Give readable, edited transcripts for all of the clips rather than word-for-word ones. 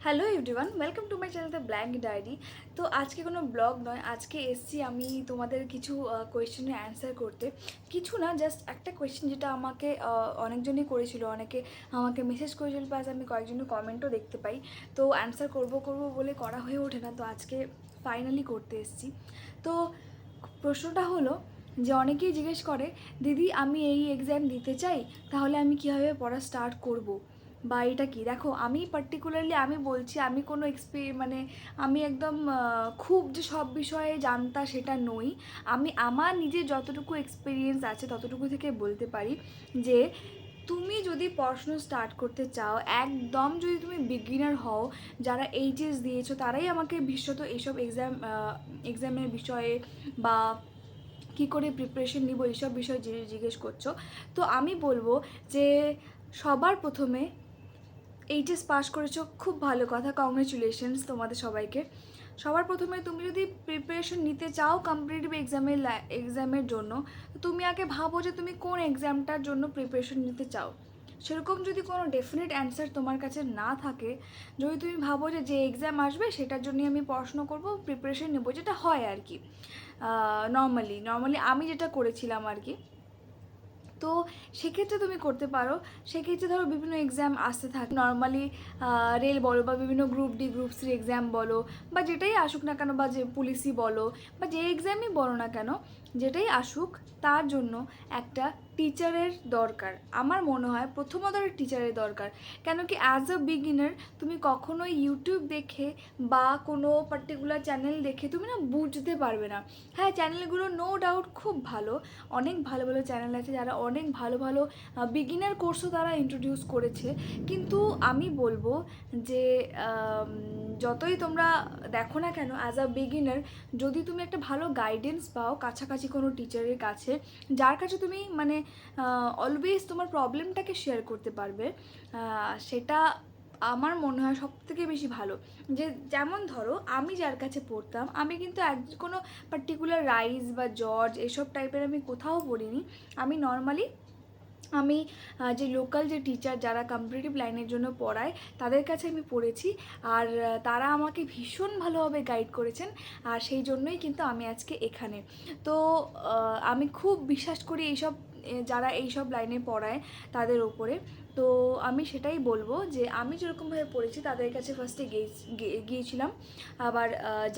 Hello everyone, welcome to my channel the blank diary. তো আজকে কোনো ব্লগ নয়, আজকে এসছি আমি তোমাদের কিছু কোয়েশ্চেনের অ্যান্সার করতে। কিছু না, জাস্ট একটা কোয়েশ্চেন যেটা আমাকে অনেকজনই করেছিল, অনেকে আমাকে মেসেজ করেছিল, প্লাস আমি কয়েকজনের কমেন্টও দেখতে পাই। তো অ্যান্সার করব বলে করা হয়ে ওঠে না, তো আজকে ফাইনালি করতে এসছি। তো প্রশ্নটা হলো যে অনেকেই জিজ্ঞেস করে, দিদি আমি এই এক্সাম দিতে চাই, তাহলে আমি কীভাবে পড়া স্টার্ট করব, বা এটা কি। দেখো, আমি পার্টিকুলারলি আমি বলছি, আমি কোনো মানে আমি একদম খুব যে সব বিষয়ে জানতা সেটা নই। আমি আমার নিজের যতটুকু এক্সপিরিয়েন্স আছে ততটুকু থেকে বলতে পারি যে তুমি যদি পড়াশুনো স্টার্ট করতে চাও, একদম যদি তুমি বিগিনার হও, যারা এইচএস দিয়েছো তারাই আমাকে বিশেষত এইসব এক্সামের বিষয়ে বা কী করে প্রিপারেশন নিব এইসব বিষয়ে জিজ্ঞেস করছো, তো আমি বলবো যে সবার প্রথমে এইচএস পাস করেছো, খুব ভালো কথা, কংগ্রেচুলেশনস তোমাদের সবাইকে। সবার প্রথমে তুমি যদি প্রিপারেশন নিতে চাও কম্পিটিটিভ এক্সামের জন্য, তুমি আগে ভাবো যে তুমি কোন এক্সামটার জন্য প্রিপারেশন নিতে চাও। সেরকম যদি কোনো ডেফিনেট অ্যান্সার তোমার কাছে না থাকে, যদি তুমি ভাবো যে এক্সাম আসবে সেটার জন্যই আমি পড়াশোনা করবো, প্রিপারেশন নেবো, যেটা হয় আর কি নর্মালি আমি যেটা করেছিলাম আর কি, তো সেক্ষেত্রে তুমি করতে পারো। সেক্ষেত্রে ধরো বিভিন্ন এক্সাম আসতে থাকে নর্মালি, রেল বলো বা বিভিন্ন group D group C exam বলো, বা যেটাই আসুক না কেন, বা যে পুলিশই বলো বা যে এক্সামই বলো না কেন, যেটাই আসুক তার জন্য একটা টিচারের দরকার। আমার মনে হয় প্রথমত একটা টিচারের দরকার। কেন কি, অ্যাজ আ বিগিনার তুমি কখনোই ইউটিউব দেখে বা কোনো পার্টিকুলার চ্যানেল দেখে তুমি না বুঝতে পারবে না। হ্যাঁ, চ্যানেলগুলো নো ডাউট খুব ভালো, অনেক ভালো ভালো চ্যানেল আছে যারা অনেক ভালো ভালো বিগিনার কোর্সও তারা ইন্ট্রোডিউস করেছে। কিন্তু আমি বলবো যে যতই তোমরা দেখো না কেন, অ্যাজ আ বিগিনার যদি তুমি একটা ভালো গাইডেন্স পাও কাছাকাছি কোনো টিচারের কাছে, যার কাছে তুমি মানে অলওয়েজ তোমার প্রবলেমটাকে শেয়ার করতে পারবে, সেটা আমার মনে হয় সব থেকে বেশি ভালো। যে যেমন ধরো আমি যার কাছে পড়তাম, আমি কিন্তু কোনো পার্টিকুলার রাইস বা জর্জ এসব টাইপের আমি কোথাও পড়িনি। আমি নর্মালি যে লোকাল যে টিচার যারা কম্পিটিটিভ লাইনের জন্য পড়ায় তাদের কাছে আমি পড়েছি, আর তারা আমাকে ভীষণ ভালোভাবে গাইড করেছেন, আর সেই জন্যই কিন্তু আমি আজকে এখানে। তো আমি খুব বিশ্বাস করি এইসব যারা এইসব লাইনে পড়ায় তাদের ওপরে। তো আমি সেটাই বলবো যে আমি যেরকমভাবে পড়েছি তাদের কাছে ফার্স্টে গিয়েছিলাম, আবার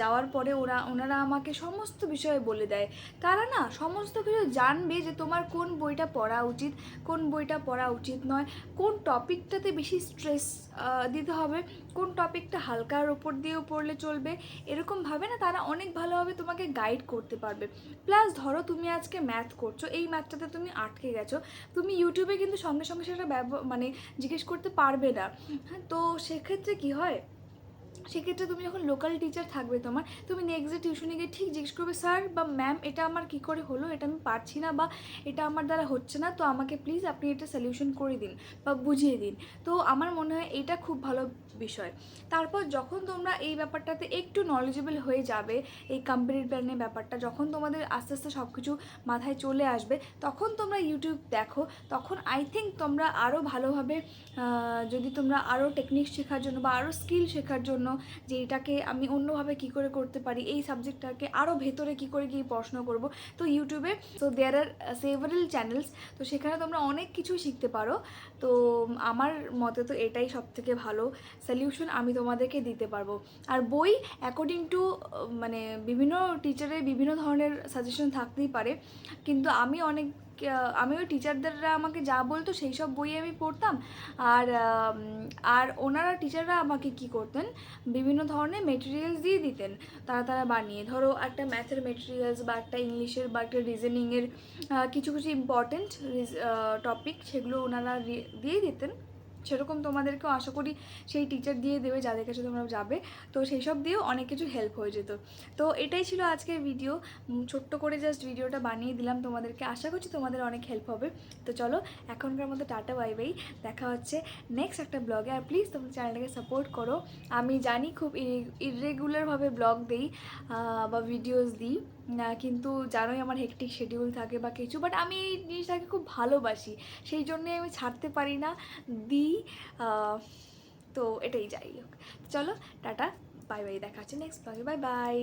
যাওয়ার পরে ওনারা আমাকে সমস্ত বিষয়ে বলে দেয়। তারা না সমস্ত কিছু জানবে যে তোমার কোন বইটা পড়া উচিত, কোন বইটা পড়া উচিত নয়, কোন টপিকটাতে বেশি স্ট্রেস দিতে হবে, কোন টপিকটা হালকার ওপর দিয়েও পড়লে চলবে, এরকমভাবে না তারা অনেক ভালোভাবে তোমাকে গাইড করতে পারবে। প্লাস ধরো তুমি আজকে ম্যাথ করছো, এই ম্যাথটাতে তুমি আটকে গেছো, তুমি ইউটিউবে কিন্তু সঙ্গে সঙ্গে সেটা মানে জিজ্ঞেস করতে পারবে না। হ্যাঁ, তো সেক্ষেত্রে কি হয়, সেক্ষেত্রে তুমি যখন লোকাল টিচার থাকবে তোমার, তুমি নেক্সট ডে টিউশনে গিয়ে ঠিক জিজ্ঞেস করবে, স্যার বা ম্যাম এটা আমার কী করে হলো, এটা আমি পারছি না বা এটা আমার দ্বারা হচ্ছে না, তো আমাকে প্লিজ আপনি এটা সলিউশন করে দিন বা বুঝিয়ে দিন। তো আমার মনে হয় এটা খুব ভালো বিষয়। তারপর যখন তোমরা এই ব্যাপারটাতে একটু নলেজেবল হয়ে যাবে, এই কম্পিটিটিভ লাইনের ব্যাপারটা যখন তোমাদের আস্তে আস্তে সব কিছু মাথায় চলে আসবে, তখন তোমরা ইউটিউব দেখো, তখন আই থিঙ্ক তোমরা আরও ভালোভাবে, যদি তোমরা আরও টেকনিক শেখার জন্য বা আরও স্কিল শেখার জন্য, যে এটাকে আমি অন্যভাবে কী করে করতে পারি, এই সাবজেক্টটাকে আরও ভেতরে কী করে গিয়ে পড়াশোনা করব, তো ইউটিউবে so there are several channels, তো সেখানে তোমরা অনেক কিছুই শিখতে পারো। তো আমার মতে তো এটাই সবথেকে ভালো সলিউশন আমি তোমাদেরকে দিতে পারবো। আর বই অ্যাকর্ডিং টু মানে বিভিন্ন টিচারের বিভিন্ন ধরনের সাজেশন থাকতেই পারে, কিন্তু আমি ওই টিচারদেররা আমাকে যা বলতো সেই সব বই আমি পড়তাম। আর আর ওনারা টিচাররা আমাকে কি করতেন, বিভিন্ন ধরনের মেটেরিয়ালস দিয়ে দিতেন, তারা বানিয়ে, ধরো একটা ম্যাথের মেটেরিয়ালস বা একটা ইংলিশের বা একটা রিজনিংয়ের কিছু কিছু ইম্পর্টেন্ট টপিক, সেগুলো ওনারা দিয়ে দিতেন। সেরকম তোমাদেরকেও আশা করি সেই টিচার দিয়ে দেবে যাদের কাছে তোমরা যাবে, তো সেই সব দিয়েও অনেক কিছু হেল্প হয়ে যেত। তো এটাই ছিল আজকের ভিডিও, ছোট্ট করে জাস্ট ভিডিওটা বানিয়ে দিলাম তোমাদেরকে, আশা করছি তোমাদের অনেক হেল্প হবে। তো চলো এখনকার মতো টাটা, বাই বাই, দেখা হচ্ছে নেক্সট একটা ব্লগে। আর প্লিজ তোমরা চ্যানেলটাকে সাপোর্ট করো। আমি জানি খুব ইরেগুলারভাবে ব্লগ দিই বা ভিডিওস দিই না, কিন্তু জানোই আমার হেক্টিক শিডিউল থাকে বা কিছু, বাট আমি এই জিনিসটাকে খুব ভালোবাসি, সেই জন্যে আমি ছাড়তে পারি না, দিই। তো তো এটাই যাই হোক, চলো টাটা, বাই বাই, দেখা হচ্ছে নেক্সট ব্লগে, বাই বাই।